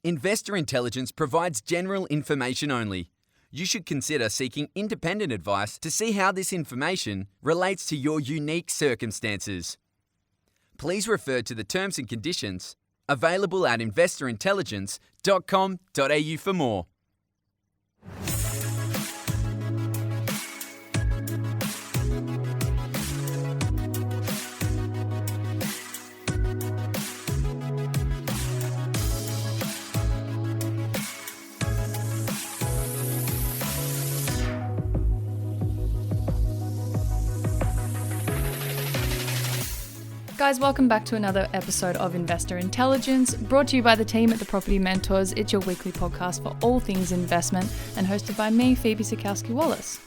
Investor Intelligence provides general information only. You should consider seeking independent advice to see how this information relates to your unique circumstances. Please refer to the terms and conditions available at investorintelligence.com.au for more. Guys, welcome back to another episode of Investor Intelligence, brought to you by the team at the Property Mentors. It's your weekly podcast for all things investment and hosted by me, Phoebe Sikowski-Wallace.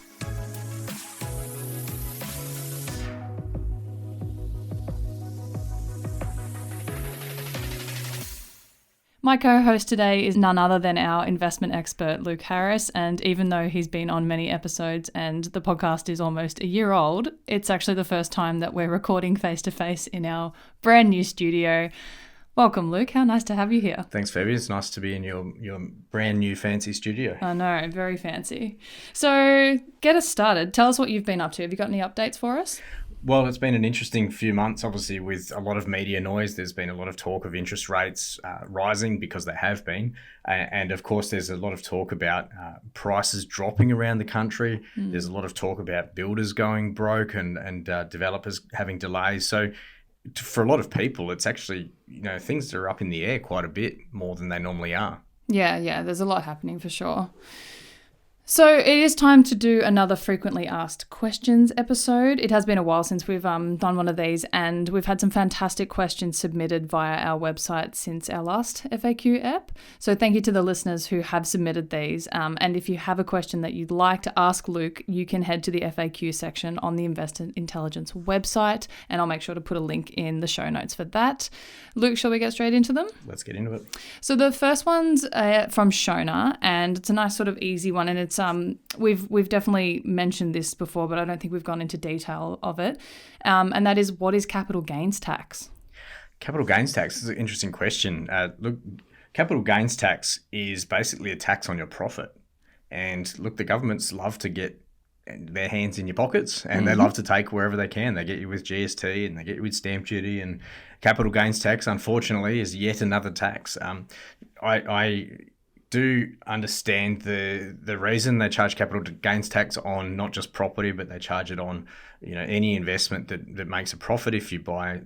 My co-host today is none other than our investment expert, Luke Harris, and even though he's been on many episodes and the podcast is almost a year old, it's actually the first time that we're recording face-to-face in our brand new studio. Welcome, Luke. How nice to have you here. Thanks, Phoebe. It's nice to be in your brand new fancy studio. I know, very fancy. So get us started. Tell us what you've been up to. Have you got any updates for us? Well, it's been an interesting few months, obviously, with a lot of media noise. There's been a lot of talk of interest rates rising because they have been. And of course, there's a lot of talk about prices dropping around the country. There's a lot of talk about builders going broke and developers having delays. So for a lot of people, it's actually, things are up in the air quite a bit more than they normally are. Yeah, there's a lot happening for sure. So it is time to do another frequently asked questions episode. It has been a while since we've done one of these, and we've had some fantastic questions submitted via our website since our last FAQ app. So thank you to the listeners who have submitted these. And if you have a question that you'd like to ask Luke, you can head to the FAQ section on the Investor Intelligence website, and I'll make sure to put a link in the show notes for that. Luke, shall we get straight into them? Let's get into it. So the first one's from Shona, and it's a nice sort of easy one, and it's we've definitely mentioned this before, but I don't think we've gone into detail of it. And that is, what is capital gains tax? Capital gains tax is an interesting question. Look, capital gains tax is basically a tax on your profit. And look, the governments love to get their hands in your pockets, and they love to take wherever they can. They get you with GST and they get you with stamp duty, and capital gains tax, unfortunately, is yet another tax. I do understand the reason they charge capital gains tax on not just property, but they charge it on any investment that makes a profit. If you buy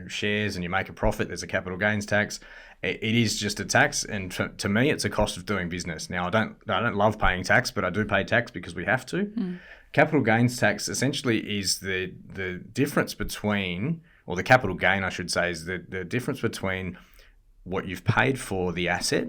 shares and you make a profit, there's a capital gains tax. It is just a tax, and to me, it's a cost of doing business. Now, I don't love paying tax, but I do pay tax because we have to. Capital gains tax essentially is the difference between, or the capital gain, I should say, is the difference between what you've paid for the asset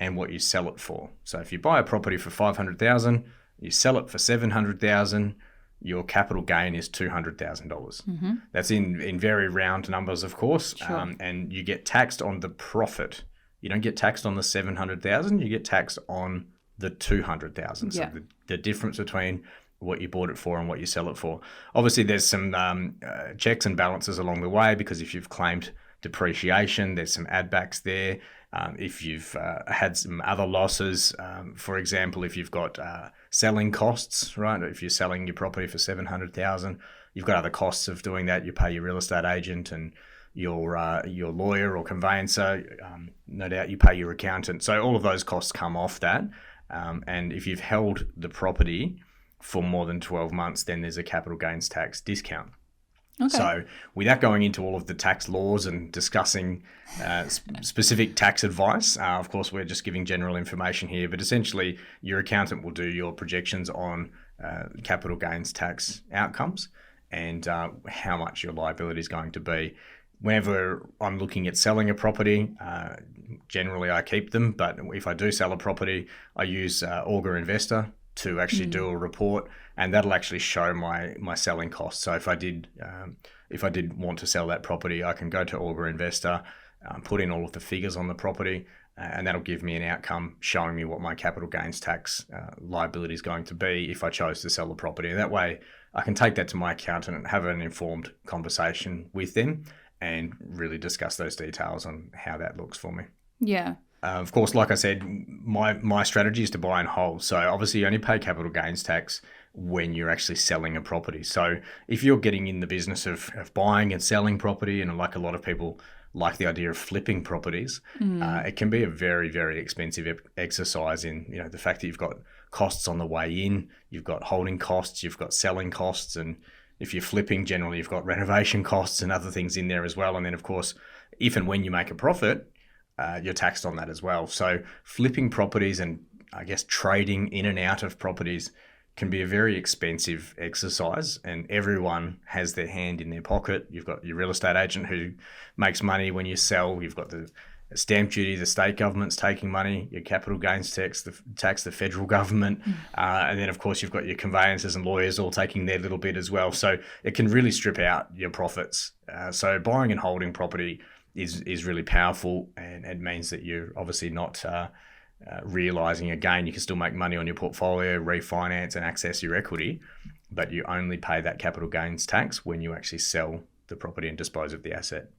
and what you sell it for. So if you buy a property for $500,000, you sell it for $700,000, your capital gain is $200,000. That's in very round numbers, of course, Sure. And you get taxed on the profit. You don't get taxed on the $700,000. You get taxed on the $200,000. Yeah. So the difference between what you bought it for and what you sell it for. Obviously, there's some checks and balances along the way, because if you've claimed depreciation, there's some add backs there. If you've had some other losses, for example, if you've got selling costs, right? If you're selling your property for $700,000, you've got other costs of doing that. You pay your real estate agent and your lawyer or conveyancer. No doubt you pay your accountant. So all of those costs come off that. And if you've held the property for more than 12 months, then there's a capital gains tax discount. Okay. So without going into all of the tax laws and discussing specific tax advice, of course, we're just giving general information here, but essentially your accountant will do your projections on capital gains tax outcomes and how much your liability is going to be. Whenever I'm looking at selling a property, generally I keep them, but if I do sell a property, I use Augur Investor to actually do a report, and that'll actually show my selling costs. So if I did want to sell that property, I can go to Augur Investor, put in all of the figures on the property, and that'll give me an outcome showing me what my capital gains tax liability is going to be if I chose to sell the property. And that way I can take that to my accountant and have an informed conversation with them and really discuss those details on how that looks for me. Yeah. Of course, like I said, my strategy is to buy and hold. So obviously you only pay capital gains tax when you're actually selling a property. So if you're getting in the business of buying and selling property, and like a lot of people like the idea of flipping properties, it can be a very, very expensive exercise in, the fact that you've got costs on the way in, you've got holding costs, you've got selling costs, and if you're flipping, generally you've got renovation costs and other things in there as well. And then of course, if and when you make a profit, you're taxed on that as well. So flipping properties and I guess trading in and out of properties can be a very expensive exercise, and everyone has their hand in their pocket. You've got your real estate agent who makes money when you sell. You've got the stamp duty, the state government's taking money, your capital gains tax, the federal government, and then of course you've got your conveyancers and lawyers all taking their little bit as well. So it can really strip out your profits. So buying and holding property is really powerful, and it means that you're obviously not realizing a gain. You can still make money on your portfolio, refinance and access your equity, but you only pay that capital gains tax when you actually sell the property and dispose of the asset.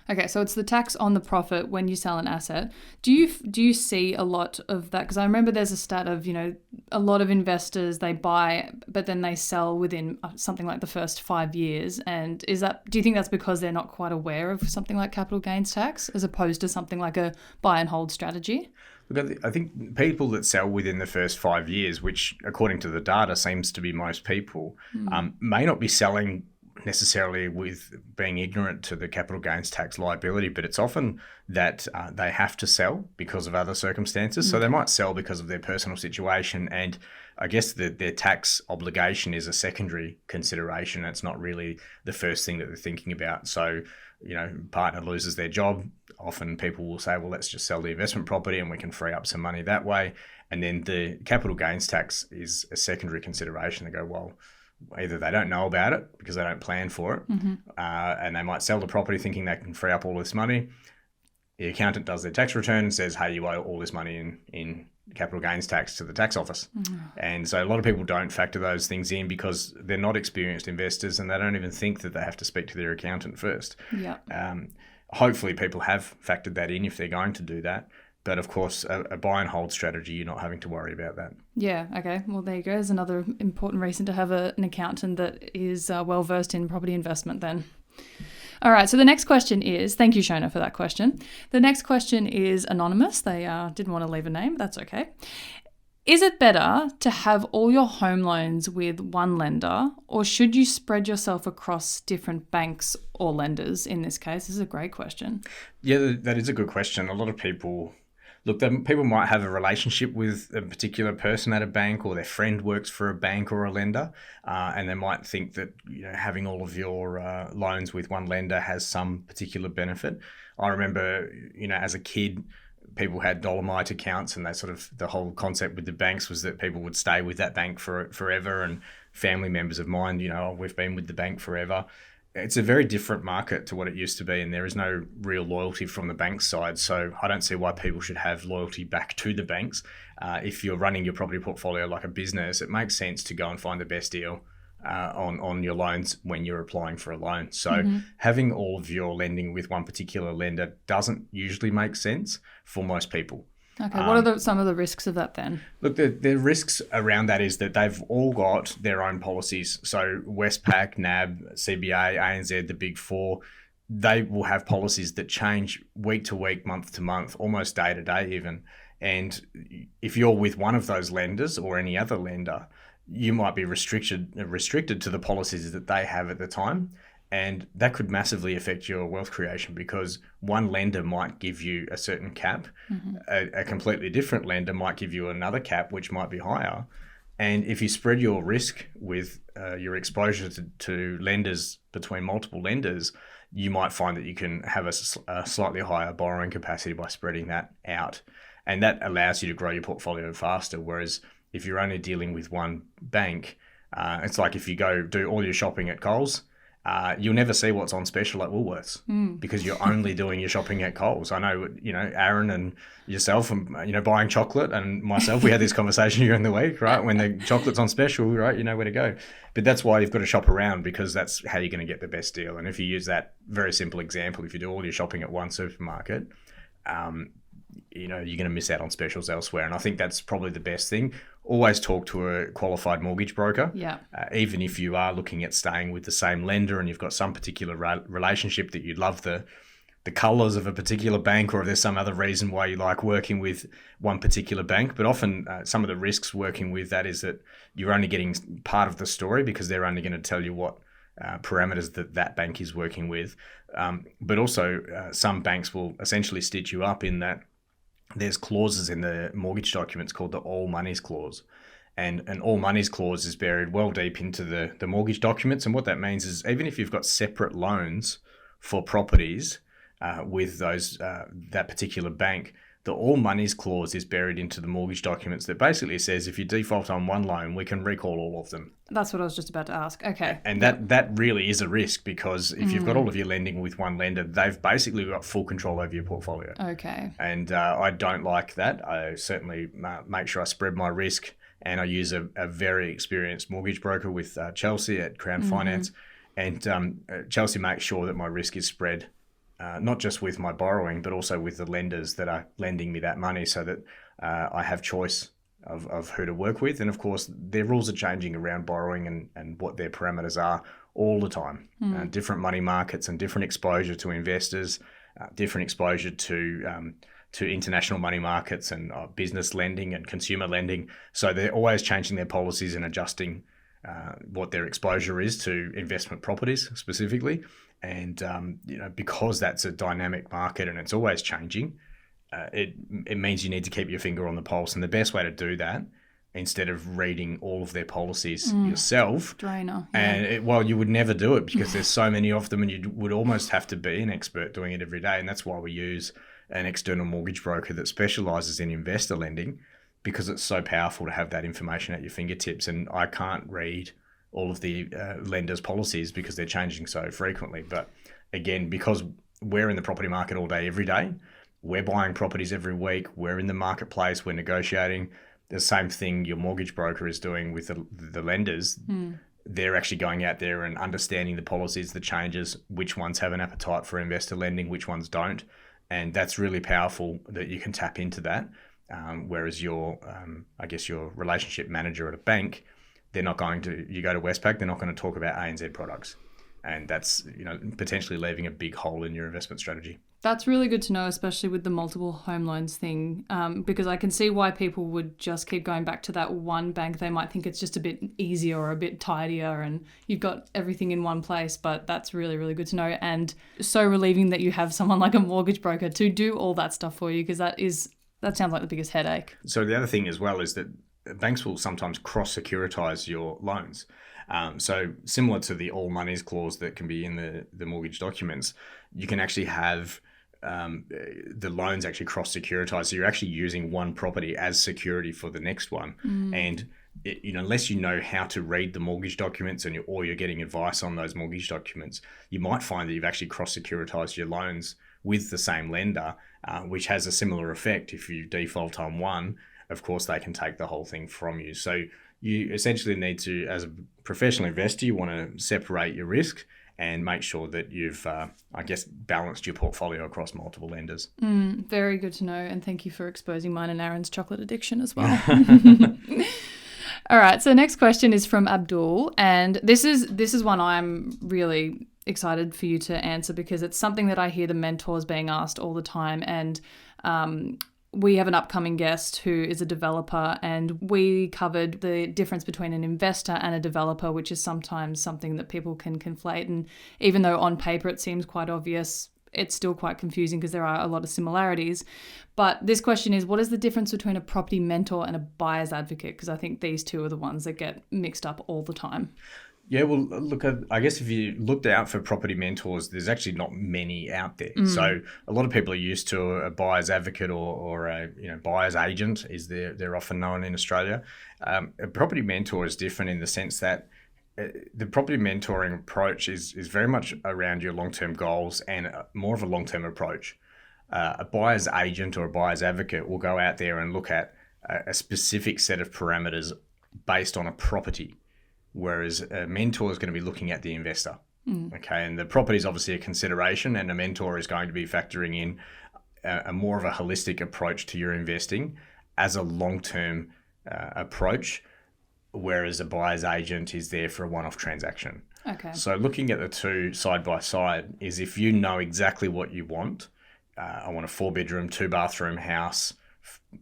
Okay, so it's the tax on the profit when you sell an asset. Do you see a lot of that? Because I remember there's a stat of, a lot of investors, they buy, but then they sell within something like the first 5 years. And do you think that's because they're not quite aware of something like capital gains tax as opposed to something like a buy and hold strategy? Look, I think people that sell within the first 5 years, which according to the data seems to be most people, may not be selling necessarily with being ignorant to the capital gains tax liability, but it's often that they have to sell because of other circumstances. So they might sell because of their personal situation, and I guess their tax obligation is a secondary consideration. It's not really the first thing that they're thinking about. So, partner loses their job. Often people will say, well, let's just sell the investment property and we can free up some money that way. And then the capital gains tax is a secondary consideration. They go, well, either they don't know about it because they don't plan for it, and they might sell the property thinking they can free up all this money. The accountant does their tax return and says, hey, you owe all this money in capital gains tax to the tax office. And so a lot of people don't factor those things in because they're not experienced investors and they don't even think that they have to speak to their accountant first. Hopefully people have factored that in if they're going to do that. But of course, a buy and hold strategy, you're not having to worry about that. Yeah, okay. Well, there you go. There's another important reason to have an accountant that is well-versed in property investment then. All right, so the next question is, thank you, Shona, for that question. The next question is anonymous. They didn't want to leave a name. That's okay. Is it better to have all your home loans with one lender, or should you spread yourself across different banks or lenders in this case? This is a great question. Yeah, that is a good question. A lot of people... Look, people might have a relationship with a particular person at a bank, or their friend works for a bank or a lender, and they might think that having all of your loans with one lender has some particular benefit. I remember, as a kid, people had Dolomite accounts, and the whole concept with the banks was that people would stay with that bank for forever. And family members of mine, we've been with the bank forever. It's a very different market to what it used to be, and there is no real loyalty from the bank side. So I don't see why people should have loyalty back to the banks. If you're running your property portfolio like a business, it makes sense to go and find the best deal on your loans when you're applying for a loan. So having all of your lending with one particular lender doesn't usually make sense for most people. Okay, what are some of the risks of that then? Look, the risks around that is that they've all got their own policies. So Westpac, NAB, CBA, ANZ, the Big Four, they will have policies that change week to week, month to month, almost day to day even. And if you're with one of those lenders or any other lender, you might be restricted to the policies that they have at the time. And that could massively affect your wealth creation because one lender might give you a certain cap, a completely different lender might give you another cap, which might be higher. And if you spread your risk with your exposure to lenders between multiple lenders, you might find that you can have a slightly higher borrowing capacity by spreading that out. And that allows you to grow your portfolio faster. Whereas if you're only dealing with one bank, it's like if you go do all your shopping at Coles, you'll never see what's on special at Woolworths because you're only doing your shopping at Coles. I know, Aaron and yourself, and buying chocolate, and myself, we had this conversation during the week, right? When the chocolate's on special, right, you know where to go. But that's why you've got to shop around because that's how you're going to get the best deal. And if you use that very simple example, if you do all your shopping at one supermarket, you're going to miss out on specials elsewhere. And I think that's probably the best thing. Always talk to a qualified mortgage broker. Yeah. Even if you are looking at staying with the same lender and you've got some particular relationship that you love the colours of a particular bank, or if there's some other reason why you like working with one particular bank. But often some of the risks working with that is that you're only getting part of the story because they're only going to tell you what parameters that bank is working with. But also some banks will essentially stitch you up in that there's clauses in the mortgage documents called the all monies clause. And an all monies clause is buried well deep into the mortgage documents. And what that means is even if you've got separate loans for properties with that particular bank, the all monies clause is buried into the mortgage documents that basically says if you default on one loan, we can recall all of them. That's what I was just about to ask. Okay. And that really is a risk, because if you've got all of your lending with one lender, they've basically got full control over your portfolio. Okay. And I don't like that. I certainly make sure I spread my risk, and I use a very experienced mortgage broker with Chelsea at Crown Finance. And Chelsea makes sure that my risk is spread not just with my borrowing, but also with the lenders that are lending me that money, so that I have choice of who to work with. And of course, their rules are changing around borrowing and what their parameters are all the time. Different money markets and different exposure to investors, different exposure to international money markets and business lending and consumer lending. So they're always changing their policies and adjusting what their exposure is to investment properties specifically. And because that's a dynamic market and it's always changing, it means you need to keep your finger on the pulse. And the best way to do that, instead of reading all of their policies yourself, Drainer. Yeah. And you would never do it because there's so many of them, and you would almost have to be an expert doing it every day. And that's why we use an external mortgage broker that specializes in investor lending, because it's so powerful to have that information at your fingertips. And I can't read all of the lenders' policies because they're changing so frequently. But again, because we're in the property market all day, every day, we're buying properties every week, we're in the marketplace, we're negotiating. The same thing your mortgage broker is doing with the lenders. They're actually going out there and understanding the policies, the changes, which ones have an appetite for investor lending, which ones don't. And that's really powerful that you can tap into that. Whereas your relationship manager at a bank, they're not going to, you go to Westpac, they're not going to talk about ANZ products. And that's, potentially leaving a big hole in your investment strategy. That's really good to know, especially with the multiple home loans thing, because I can see why people would just keep going back to that one bank. They might think it's just a bit easier or a bit tidier and you've got everything in one place, but that's really, really good to know. And so relieving that you have someone like a mortgage broker to do all that stuff for you, because that sounds like the biggest headache. So the other thing as well is that banks will sometimes cross-securitize your loans. So similar to the all monies clause that can be in the mortgage documents, you can actually have the loans actually cross-securitize. So you're actually using one property as security for the next one. And unless you know how to read the mortgage documents or you're getting advice on those mortgage documents, you might find that you've actually cross-securitized your loans with the same lender, which has a similar effect. If you default on one, of course, they can take the whole thing from you. So you essentially need to, as a professional investor, you want to separate your risk and make sure that you've, balanced your portfolio across multiple lenders. Very good to know. And thank you for exposing mine and Aaron's chocolate addiction as well. All right. So next question is from Abdul. And this is one I'm really excited for you to answer, because it's something that I hear the mentors being asked all the time. And we have an upcoming guest who is a developer, and we covered the difference between an investor and a developer, which is sometimes something that people can conflate. And even though on paper it seems quite obvious, it's still quite confusing because there are a lot of similarities. But this question is, what is the difference between a property mentor and a buyer's advocate? Because I think these two are the ones that get mixed up all the time. Yeah, well, look, I guess if you looked out for property mentors, there's actually not many out there. So a lot of people are used to a buyer's advocate or a buyer's agent, is they're often known in Australia. A property mentor is different in the sense that the property mentoring approach is very much around your long-term goals and more of a long-term approach. A buyer's agent or a buyer's advocate will go out there and look at a specific set of parameters based on a property, whereas a mentor is going to be looking at the investor. Okay, and the property is obviously a consideration, and a mentor is going to be factoring in a more of a holistic approach to your investing as a long-term approach, whereas a buyer's agent is there for a one-off transaction. Okay. So looking at the two side by side is if you know exactly what you want, I want a 4-bedroom, 2-bathroom house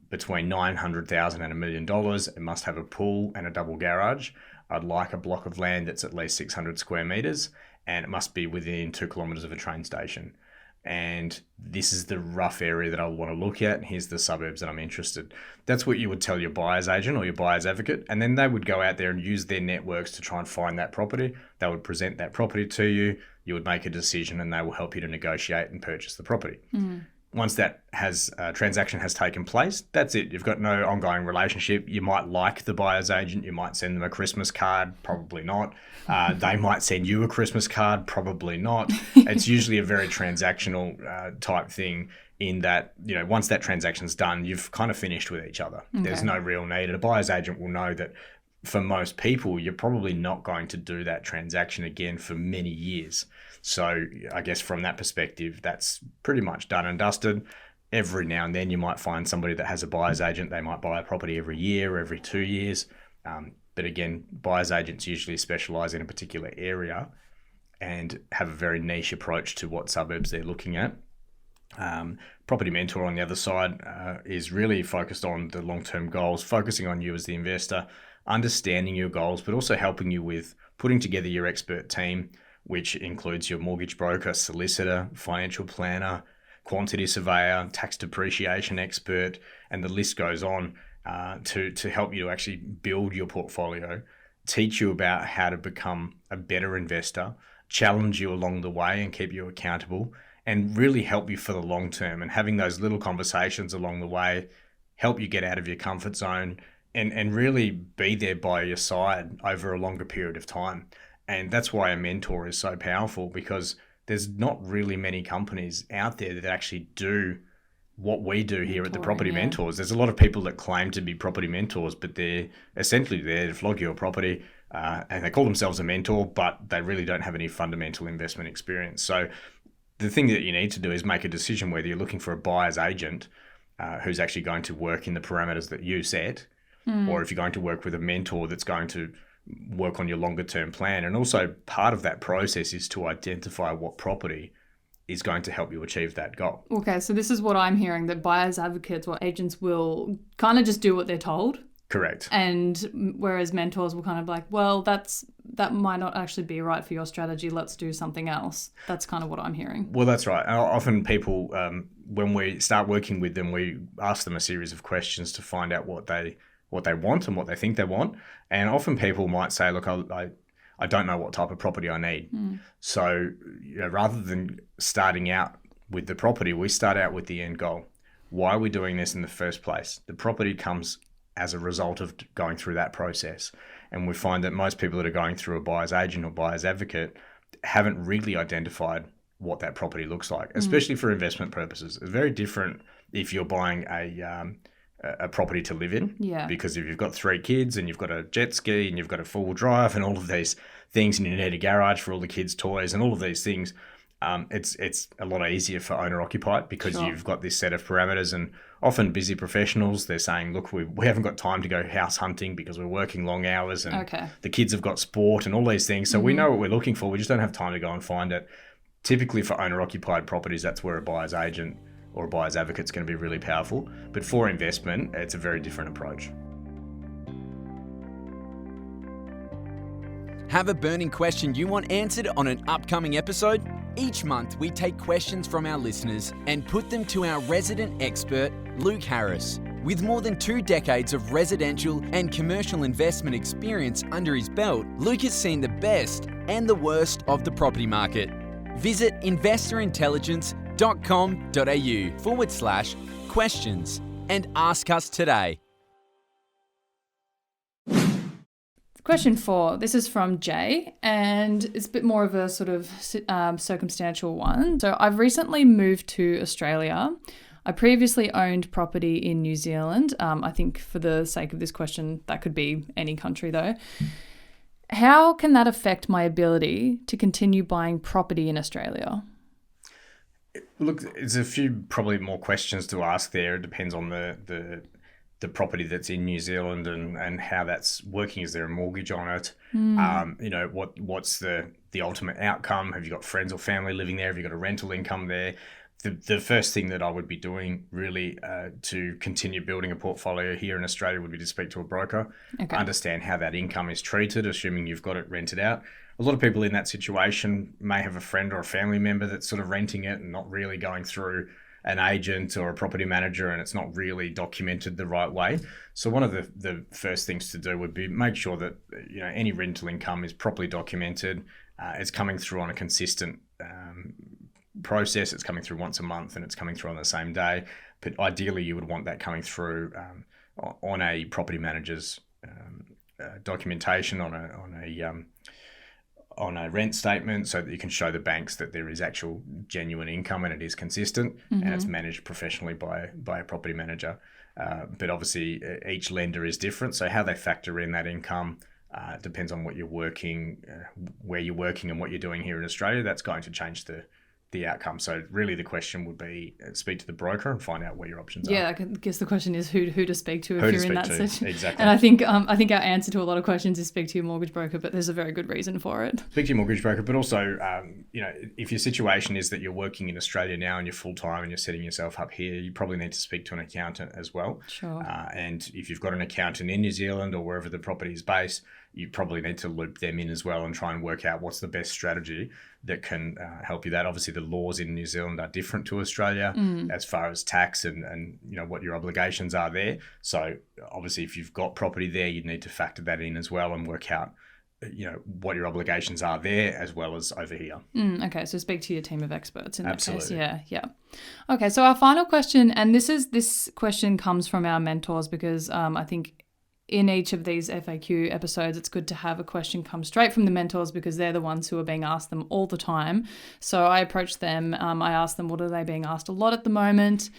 between $900,000 and $1 million. It must have a pool and a double garage. I'd like a block of land that's at least 600 square meters, and it must be within 2 kilometers of a train station. And this is the rough area that I want to look at. Here's the suburbs that I'm interested. That's what you would tell your buyer's agent or your buyer's advocate. And then they would go out there and use their networks to try and find that property. They would present that property to you. You would make a decision and they will help you to negotiate and purchase the property. Once that transaction has taken place, that's it. You've got no ongoing relationship. You might like the buyer's agent. You might send them a Christmas card. Probably not. They might send you a Christmas card. Probably not. It's usually a very transactional type thing in that, once that transaction's done, you've kind of finished with each other. Okay. There's no real need. And a buyer's agent will know that for most people, you're probably not going to do that transaction again for many years. So I guess from that perspective, that's pretty much done and dusted. Every now and then you might find somebody that has a buyer's agent. They might buy a property every year or every 2 years. But again, buyer's agents usually specialize in a particular area and have a very niche approach to what suburbs they're looking at. Property Mentor on the other side is really focused on the long-term goals, focusing on you as the investor, understanding your goals, but also helping you with putting together your expert team, which includes your mortgage broker, solicitor, financial planner, quantity surveyor, tax depreciation expert, and the list goes on to help you to actually build your portfolio, teach you about how to become a better investor, challenge you along the way and keep you accountable, and really help you for the long term. And having those little conversations along the way help you get out of your comfort zone and really be there by your side over a longer period of time. And that's why a mentor is so powerful, because there's not really many companies out there that actually do what we do here at the Property Mentors. There's a lot of people that claim to be property mentors, but they're essentially there to flog your property and they call themselves a mentor, but they really don't have any fundamental investment experience. So the thing that you need to do is make a decision whether you're looking for a buyer's agent who's actually going to work in the parameters that you set, or if you're going to work with a mentor that's going to work on your longer term plan. And also part of that process is to identify what property is going to help you achieve that goal. Okay, so this is what I'm hearing, that buyers advocates or agents will kind of just do what they're told. Correct. And whereas mentors will kind of like, well, that might not actually be right for your strategy. Let's do something else. That's kind of what I'm hearing. Well, that's right. Often people, when we start working with them, we ask them a series of questions to find out what they want and what they think they want. And often people might say, look, I don't know what type of property I need. So rather than starting out with the property, we start out with the end goal. Why are we doing this in the first place? The property comes as a result of going through that process. And we find that most people that are going through a buyer's agent or buyer's advocate haven't really identified what that property looks like, especially for investment purposes. It's very different if you're buying a property to live in. Yeah. Because if you've got 3 kids and you've got a jet ski and you've got a 4-wheel drive and all of these things, and you need a garage for all the kids' toys and all of these things, it's a lot easier for owner-occupied because you've got this set of parameters. And often busy professionals, they're saying, look, we haven't got time to go house hunting because we're working long hours and the kids have got sport and all these things. So we know what we're looking for. We just don't have time to go and find it. Typically for owner-occupied properties, that's where a buyer's agent or a buyer's advocate is going to be really powerful. But for investment, it's a very different approach. Have a burning question you want answered on an upcoming episode? Each month, we take questions from our listeners and put them to our resident expert, Luke Harris. With more than 2 decades of residential and commercial investment experience under his belt, Luke has seen the best and the worst of the property market. Visit investorintelligence.com.au/questions and ask us today. Question 4, this is from Jay, and it's a bit more of a sort of circumstantial one. So I've recently moved to Australia. I previously owned property in New Zealand. I think for the sake of this question, that could be any country though. How can that affect my ability to continue buying property in Australia? Look, there's a few probably more questions to ask there. It depends on the property that's in New Zealand and how that's working. Is there a mortgage on it? What's the ultimate outcome? Have you got friends or family living there? Have you got a rental income there? The first thing that I would be doing really to continue building a portfolio here in Australia would be to speak to a broker, understand how that income is treated, assuming you've got it rented out. A lot of people in that situation may have a friend or a family member that's sort of renting it and not really going through an agent or a property manager, and it's not really documented the right way. So one of the first things to do would be make sure that any rental income is properly documented. It's coming through on a consistent process. It's coming through once a month and it's coming through on the same day. But ideally, you would want that coming through on a property manager's documentation on a rent statement, so that you can show the banks that there is actual genuine income and it is consistent and it's managed professionally by a property manager. But obviously each lender is different, so how they factor in that income depends on what you're working, where you're working and what you're doing here in Australia. That's going to change the outcome. So really the question would be speak to the broker and find out what your options are. Yeah, I guess the question is who to speak to if you're in that situation. Exactly. And I think our answer to a lot of questions is speak to your mortgage broker, but there's a very good reason for it. Speak to your mortgage broker, but also, if your situation is that you're working in Australia now and you're full-time and you're setting yourself up here, you probably need to speak to an accountant as well. Sure. And if you've got an accountant in New Zealand or wherever the property is based, you probably need to loop them in as well and try and work out what's the best strategy that can help you. That obviously the laws in New Zealand are different to Australia as far as tax and what your obligations are there. So obviously if you've got property there, you need to factor that in as well and work out what your obligations are there as well as over here. Okay, so speak to your team of experts in that Absolutely. case. Yeah. Okay, so our final question, and this question comes from our mentors because I think in each of these FAQ episodes, it's good to have a question come straight from the mentors because they're the ones who are being asked them all the time. So I approached them. I asked them, what are they being asked a lot at the moment?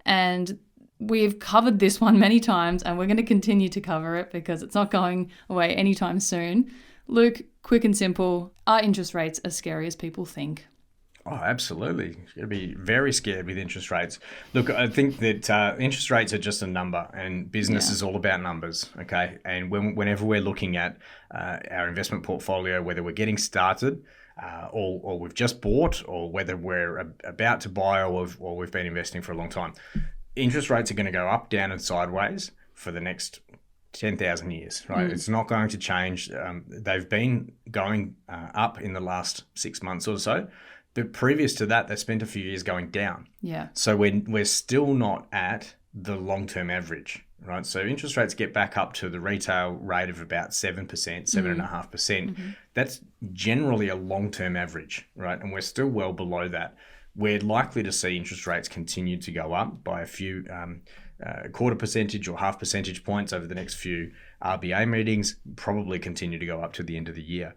And we've covered this one many times and we're going to continue to cover it because it's not going away anytime soon. Luke, quick and simple, are interest rates as scary as people think? Oh, absolutely. You're going to be very scared with interest rates. Look, I think that interest rates are just a number and business is all about numbers, okay? And whenever we're looking at our investment portfolio, whether we're getting started or we've just bought or whether we're about to buy or we've been investing for a long time, interest rates are going to go up, down and sideways for the next 10,000 years, right? It's not going to change. They've been going up in the last 6 months or so. But previous to that, they spent a few years going down. Yeah. So we're still not at the long-term average, right? So interest rates get back up to the retail rate of about 7%, 7.5%. That's generally a long-term average, right? And we're still well below that. We're likely to see interest rates continue to go up by a few quarter percentage or half percentage points over the next few RBA meetings, probably continue to go up to the end of the year.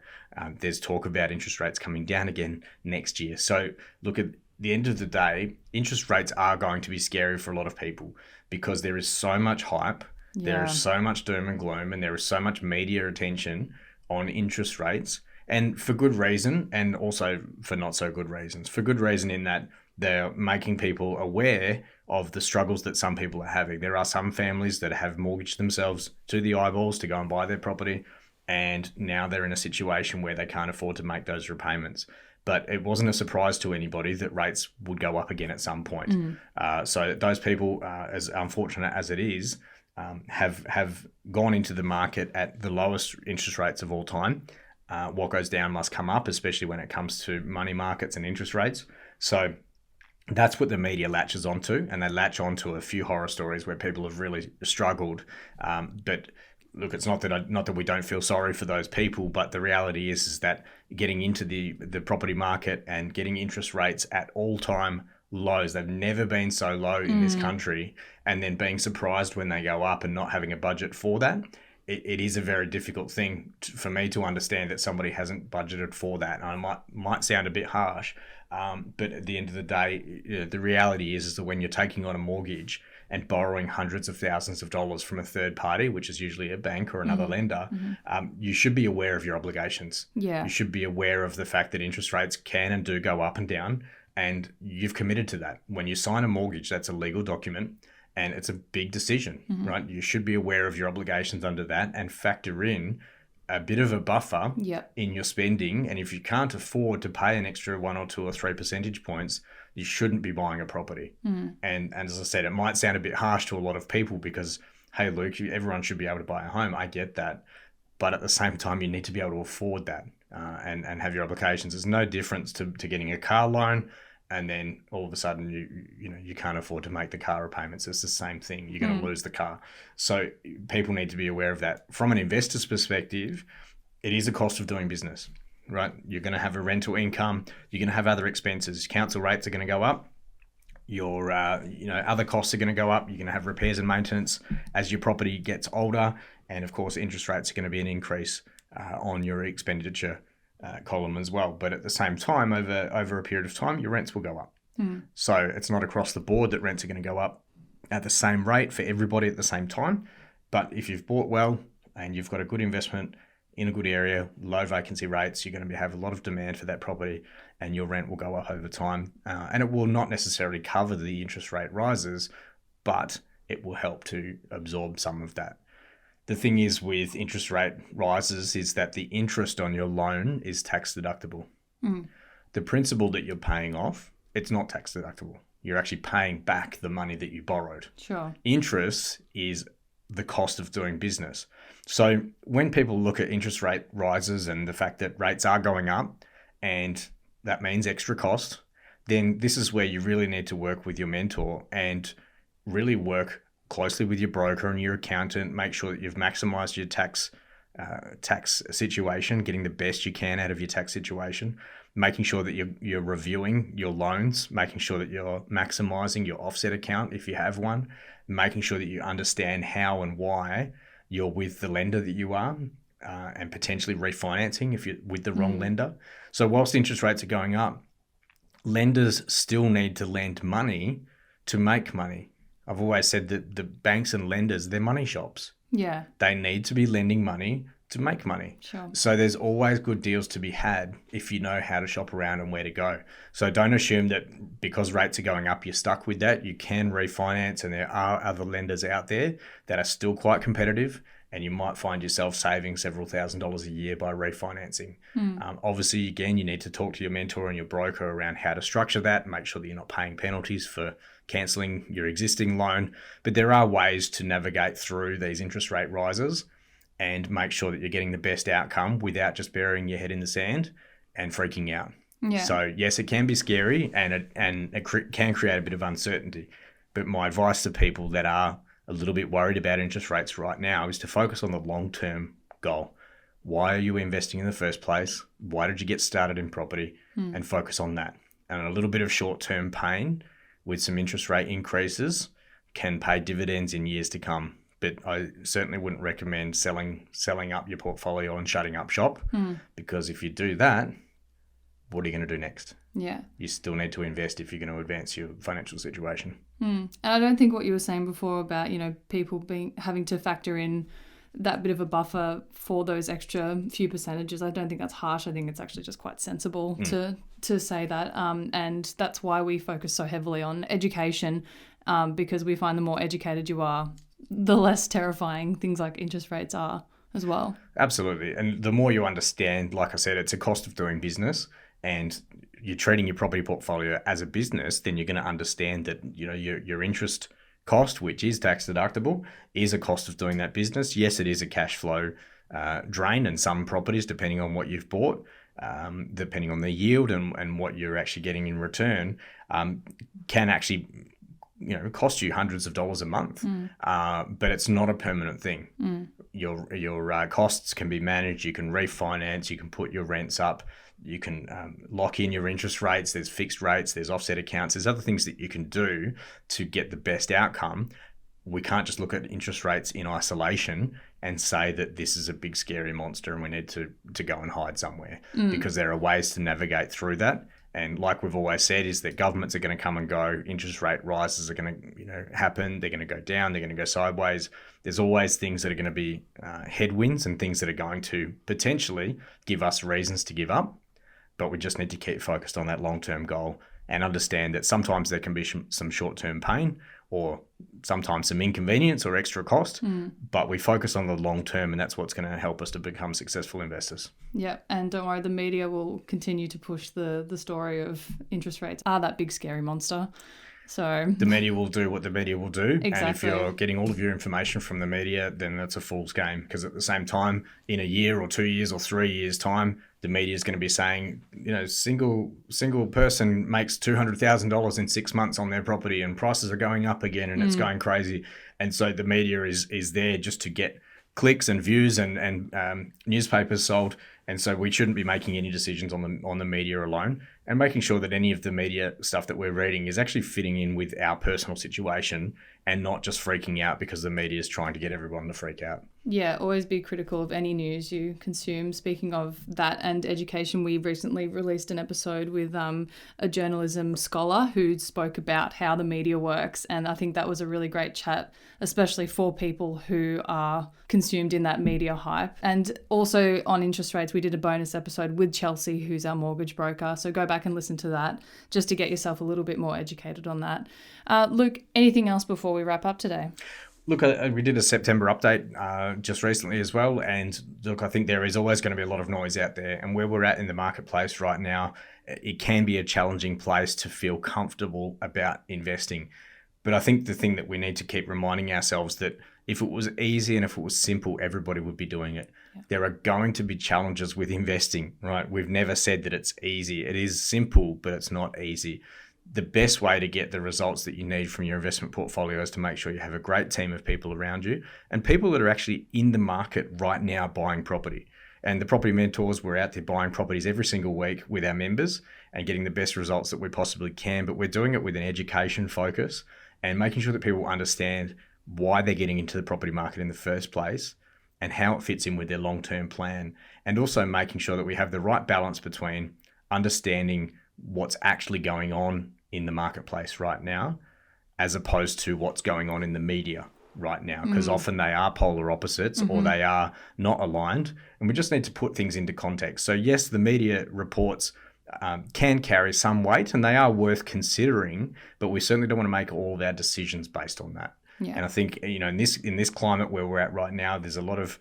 There's talk about interest rates coming down again next year. So look, at the end of the day, interest rates are going to be scary for a lot of people because there is so much hype, there is so much doom and gloom, and there is so much media attention on interest rates, and for good reason, and also for not so good reasons. For good reason in that they're making people aware of the struggles that some people are having. There are some families that have mortgaged themselves to the eyeballs to go and buy their property, and now they're in a situation where they can't afford to make those repayments. But it wasn't a surprise to anybody that rates would go up again at some point. So those people, as unfortunate as it is, have gone into the market at the lowest interest rates of all time. What goes down must come up, especially when it comes to money markets and interest rates. So that's what the media latches onto, and they latch onto a few horror stories where people have really struggled. But look, it's not that we don't feel sorry for those people, but the reality is that getting into the property market and getting interest rates at all-time lows, they've never been so low in this country, and then being surprised when they go up and not having a budget for that, it is a very difficult thing for me to understand that somebody hasn't budgeted for that. And I might sound a bit harsh, but at the end of the day, the reality is that when you're taking on a mortgage and borrowing hundreds of thousands of dollars from a third party, which is usually a bank or another lender, you should be aware of your obligations. Yeah. You should be aware of the fact that interest rates can and do go up and down, and you've committed to that. When you sign a mortgage, that's a legal document and it's a big decision, right? You should be aware of your obligations under that and factor in a bit of a buffer in your spending. And if you can't afford to pay an extra 1 or 2 or 3 percentage points, you shouldn't be buying a property. And as I said, it might sound a bit harsh to a lot of people because, hey, Luke, everyone should be able to buy a home. I get that. But at the same time, you need to be able to afford that and have your obligations. There's no difference to getting a car loan and then all of a sudden you can't afford to make the car repayments. It's the same thing. You're going to lose the car. So people need to be aware of that. From an investor's perspective, it is a cost of doing business, right? You're going to have a rental income. You're going to have other expenses. Council rates are going to go up. Your other costs are going to go up. You're going to have repairs and maintenance as your property gets older. And of course, interest rates are going to be an increase on your expenditure column as well. But at the same time, over a period of time, your rents will go up. So it's not across the board that rents are going to go up at the same rate for everybody at the same time. But if you've bought well and you've got a good investment in a good area, low vacancy rates, you're going to have a lot of demand for that property and your rent will go up over time. And it will not necessarily cover the interest rate rises, but it will help to absorb some of that. The thing is with interest rate rises is that the interest on your loan is tax deductible. The principal that you're paying off, it's not tax deductible. You're actually paying back the money that you borrowed. Sure. Interest is the cost of doing business. So when people look at interest rate rises and the fact that rates are going up and that means extra cost, then this is where you really need to work with your mentor and really work closely with your broker and your accountant. Make sure that you've maximized your tax situation, getting the best you can out of your tax situation, making sure that you're reviewing your loans, making sure that you're maximizing your offset account if you have one, making sure that you understand how and why you're with the lender that you are, and potentially refinancing if you're with the wrong lender. So whilst interest rates are going up, lenders still need to lend money to make money. I've always said that the banks and lenders, they're money shops. Yeah. They need to be lending money to make money. Sure. So there's always good deals to be had if you know how to shop around and where to go. So don't assume that because rates are going up, you're stuck with that. You can refinance, and there are other lenders out there that are still quite competitive, and you might find yourself saving several $1,000s a year by refinancing. Obviously, again, you need to talk to your mentor and your broker around how to structure that and make sure that you're not paying penalties for cancelling your existing loan. But there are ways to navigate through these interest rate rises and make sure that you're getting the best outcome without just burying your head in the sand and freaking out. Yeah. So yes, it can be scary and it can create a bit of uncertainty. But my advice to people that are a little bit worried about interest rates right now is to focus on the long-term goal. Why are you investing in the first place? Why did you get started in property? And focus on that. And a little bit of short-term pain with some interest rate increases can pay dividends in years to come. But I certainly wouldn't recommend selling up your portfolio and shutting up shop, because if you do that, what are you going to do next? Yeah. You still need to invest if you're going to advance your financial situation. And I don't think what you were saying before about, people having to factor in that bit of a buffer for those extra few percentages, I don't think that's harsh. I think it's actually just quite sensible to say that. And that's why we focus so heavily on education, because we find the more educated you are, the less terrifying things like interest rates are as well. Absolutely. And the more you understand, like I said, it's a cost of doing business, and you're treating your property portfolio as a business, then you're going to understand that, your interest cost, which is tax deductible, is a cost of doing that business. Yes, it is a cash flow drain, and some properties, depending on what you've bought, depending on the yield and what you're actually getting in return, can actually cost you hundreds of dollars a month. But it's not a permanent thing. Your costs can be managed. You can refinance. You can put your rents up. You can lock in your interest rates. There's fixed rates. There's offset accounts. There's other things that you can do to get the best outcome. We can't just look at interest rates in isolation and say that this is a big scary monster and we need to go and hide somewhere, because there are ways to navigate through that. And like we've always said, is that governments are going to come and go. Interest rate rises are going to happen. They're going to go down. They're going to go sideways. There's always things that are going to be headwinds and things that are going to potentially give us reasons to give up. But we just need to keep focused on that long-term goal and understand that sometimes there can be some short-term pain or sometimes some inconvenience or extra cost, but we focus on the long term, and that's what's going to help us to become successful investors. Yeah, and don't worry, the media will continue to push the story of interest rates are that big scary monster. So the media will do what the media will do. Exactly. And if you're getting all of your information from the media, then that's a fool's game, because at the same time, in a year or 2 years or 3 years' time, the media is going to be saying, single person makes $200,000 in 6 months on their property and prices are going up again and it's going crazy. And so the media is there just to get clicks and views and newspapers sold. And so we shouldn't be making any decisions on the media alone, and making sure that any of the media stuff that we're reading is actually fitting in with our personal situation and not just freaking out because the media is trying to get everyone to freak out. Yeah, always be critical of any news you consume. Speaking of that and education, we recently released an episode with a journalism scholar who spoke about how the media works. And I think that was a really great chat, especially for people who are consumed in that media hype. And also on interest rates, we did a bonus episode with Chelsea, who's our mortgage broker. So go back and listen to that just to get yourself a little bit more educated on that. Luke, anything else before we wrap up today? Look, we did a September update just recently as well. And look, I think there is always going to be a lot of noise out there. And where we're at in the marketplace right now, it can be a challenging place to feel comfortable about investing. But I think the thing that we need to keep reminding ourselves that if it was easy and if it was simple, everybody would be doing it. Yeah. There are going to be challenges with investing, right? We've never said that it's easy. It is simple, but it's not easy. The best way to get the results that you need from your investment portfolio is to make sure you have a great team of people around you and people that are actually in the market right now buying property. And the property mentors, we're out there buying properties every single week with our members and getting the best results that we possibly can. But we're doing it with an education focus and making sure that people understand why they're getting into the property market in the first place and how it fits in with their long-term plan. And also making sure that we have the right balance between understanding what's actually going on in the marketplace right now, as opposed to what's going on in the media right now, because often they are polar opposites or they are not aligned, and we just need to put things into context. So yes, the media reports can carry some weight and they are worth considering, but we certainly don't want to make all of our decisions based on that. Yeah. And I think, in this climate where we're at right now, there's a lot of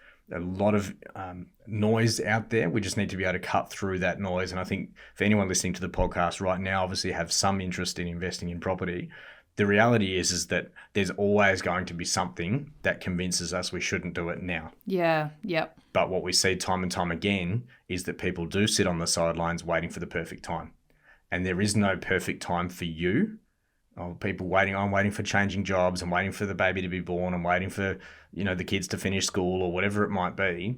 noise out there. We just need to be able to cut through that noise. And I think for anyone listening to the podcast right now, obviously have some interest in investing in property. The reality is that there's always going to be something that convinces us we shouldn't do it now. Yeah. Yep. But what we see time and time again is that people do sit on the sidelines waiting for the perfect time. And there is no perfect time for you. I'm waiting for changing jobs. I'm waiting for the baby to be born. I'm waiting for, the kids to finish school or whatever it might be.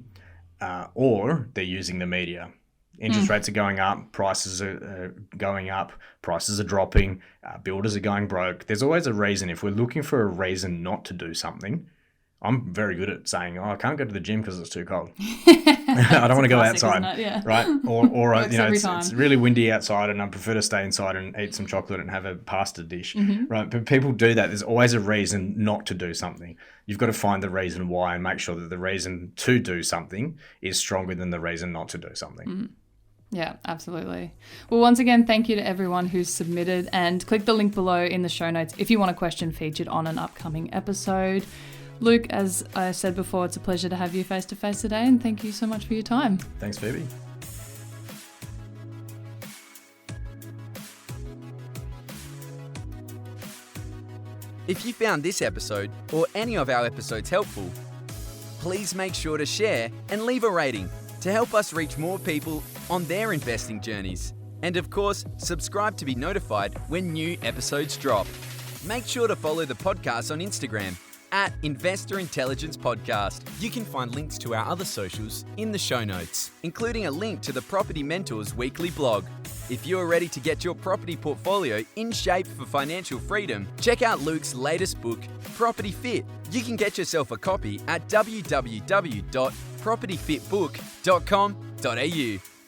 Or they're using the media. Interest rates are going up. Prices are going up. Prices are dropping. Builders are going broke. There's always a reason. If we're looking for a reason not to do something, I'm very good at saying, I can't go to the gym because it's too cold. I don't want to go outside, yeah. Right? Or it's really windy outside and I prefer to stay inside and eat some chocolate and have a pasta dish, right? But people do that. There's always a reason not to do something. You've got to find the reason why and make sure that the reason to do something is stronger than the reason not to do something. Yeah, absolutely. Well, once again, thank you to everyone who's submitted, and click the link below in the show notes if you want a question featured on an upcoming episode. Luke, as I said before, it's a pleasure to have you face to face today, and thank you so much for your time. Thanks, Phoebe. If you found this episode or any of our episodes helpful, please make sure to share and leave a rating to help us reach more people on their investing journeys. And of course, subscribe to be notified when new episodes drop. Make sure to follow the podcast on Instagram at Investor Intelligence Podcast. You can find links to our other socials in the show notes, including a link to the Property Mentors weekly blog. If you're ready to get your property portfolio in shape for financial freedom, check out Luke's latest book, Property Fit. You can get yourself a copy at www.propertyfitbook.com.au.